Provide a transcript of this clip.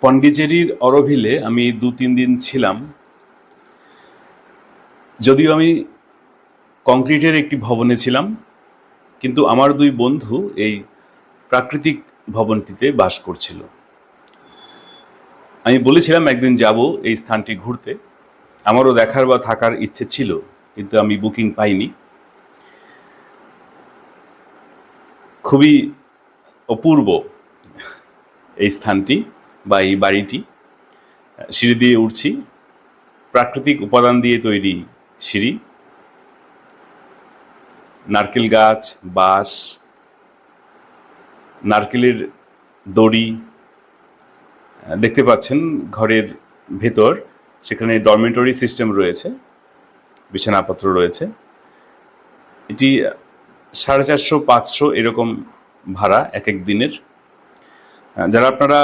পন্ডিচেরির অরোভিলে আমি 2-3 দিন ছিলাম। যদিও আমি কংক্রিটের একটি ভবনে ছিলাম, কিন্তু আমার 2 বন্ধু এই প্রাকৃতিক ভবনটিতে বাস করছিল। আমি বলেছিলাম একদিন যাব এই স্থানটি ঘুরতে। আমারও দেখার বা থাকার ইচ্ছে ছিল, কিন্তু আমি বুকিং পাইনি। খুবই অপূর্ব এই স্থানটি বা এই বাড়িটি। সিঁড়ি দিয়ে উঠছি, প্রাকৃতিক উপাদান দিয়ে তৈরি সিঁড়ি, নারকেল গাছ, বাঁশ, নারকেলের দড়ি দেখতে পাচ্ছেন। ঘরের ভেতর সেখানে ডরমেটরি সিস্টেম রয়েছে, বিছানাপত্র রয়েছে। এটি 450-500 এরকম ভাড়া এক এক দিনের। যারা আপনারা